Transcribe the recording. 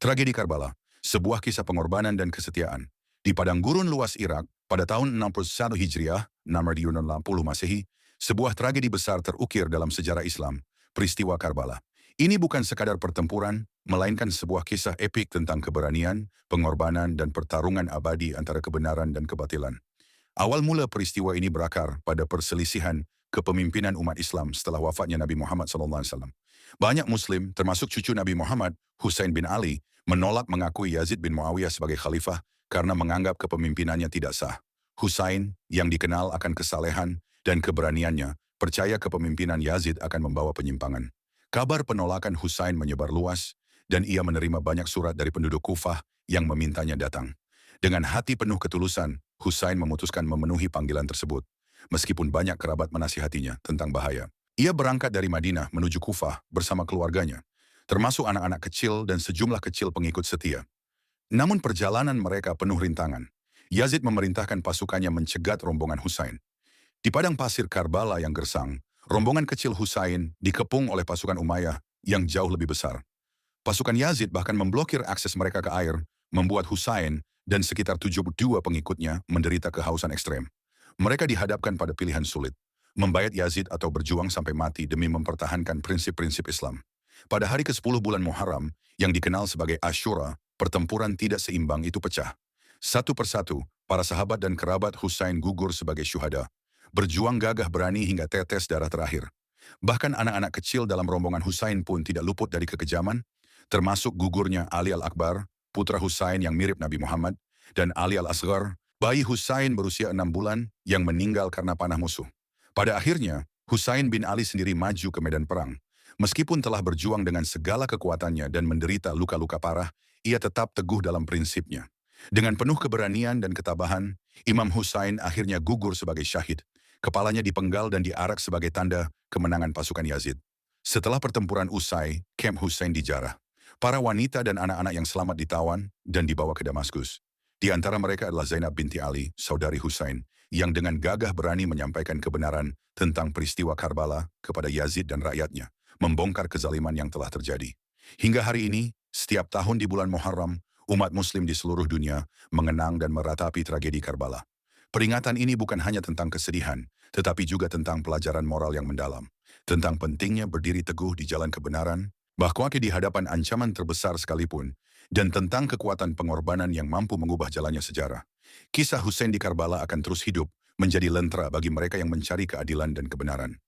Tragedi Karbala, sebuah kisah pengorbanan dan kesetiaan. Di padang gurun luas Irak, pada tahun 61 Hijriah, 680 Masehi, sebuah tragedi besar terukir dalam sejarah Islam, peristiwa Karbala. Ini bukan sekadar pertempuran, melainkan sebuah kisah epik tentang keberanian, pengorbanan, dan pertarungan abadi antara kebenaran dan kebatilan. Awal mula peristiwa ini berakar pada perselisihan kepemimpinan umat Islam setelah wafatnya Nabi Muhammad SAW. Banyak Muslim, termasuk cucu Nabi Muhammad, Husain bin Ali, menolak mengakui Yazid bin Muawiyah sebagai khalifah karena menganggap kepemimpinannya tidak sah. Husain, yang dikenal akan kesalehan dan keberaniannya, percaya kepemimpinan Yazid akan membawa penyimpangan. Kabar penolakan Husain menyebar luas, dan ia menerima banyak surat dari penduduk Kufah yang memintanya datang. Dengan hati penuh ketulusan, Husain memutuskan memenuhi panggilan tersebut, meskipun banyak kerabat menasihatinya tentang bahaya. Ia berangkat dari Madinah menuju Kufah bersama keluarganya, termasuk anak-anak kecil dan sejumlah kecil pengikut setia. Namun perjalanan mereka penuh rintangan. Yazid memerintahkan pasukannya mencegat rombongan Husain. Di padang pasir Karbala yang gersang, rombongan kecil Husain dikepung oleh pasukan Umayyah yang jauh lebih besar. Pasukan Yazid bahkan memblokir akses mereka ke air, membuat Husain dan sekitar 72 pengikutnya menderita kehausan ekstrem. Mereka dihadapkan pada pilihan sulit, membayat Yazid atau berjuang sampai mati demi mempertahankan prinsip-prinsip Islam. Pada hari ke-10 bulan Muharram, yang dikenal sebagai Ashura, pertempuran tidak seimbang itu pecah. Satu persatu, para sahabat dan kerabat Husain gugur sebagai syuhada, berjuang gagah berani hingga tetes darah terakhir. Bahkan anak-anak kecil dalam rombongan Husain pun tidak luput dari kekejaman, termasuk gugurnya Ali Al-Akbar, putra Husain yang mirip Nabi Muhammad, dan Ali Al-Asghar, bayi Husain berusia 6 bulan yang meninggal karena panah musuh. Pada akhirnya, Husain bin Ali sendiri maju ke medan perang. Meskipun telah berjuang dengan segala kekuatannya dan menderita luka-luka parah, ia tetap teguh dalam prinsipnya. Dengan penuh keberanian dan ketabahan, Imam Husain akhirnya gugur sebagai syahid. Kepalanya dipenggal dan diarak sebagai tanda kemenangan pasukan Yazid. Setelah pertempuran usai, kamp Husain dijarah. Para wanita dan anak-anak yang selamat ditawan dan dibawa ke Damaskus. Di antara mereka adalah Zainab binti Ali, saudari Husain, yang dengan gagah berani menyampaikan kebenaran tentang peristiwa Karbala kepada Yazid dan rakyatnya, membongkar kezaliman yang telah terjadi. Hingga hari ini, setiap tahun di bulan Muharram, umat Muslim di seluruh dunia mengenang dan meratapi tragedi Karbala. Peringatan ini bukan hanya tentang kesedihan, tetapi juga tentang pelajaran moral yang mendalam, tentang pentingnya berdiri teguh di jalan kebenaran, bahkan di hadapan ancaman terbesar sekalipun, dan tentang kekuatan pengorbanan yang mampu mengubah jalannya sejarah. Kisah Husain di Karbala akan terus hidup, menjadi lentera bagi mereka yang mencari keadilan dan kebenaran.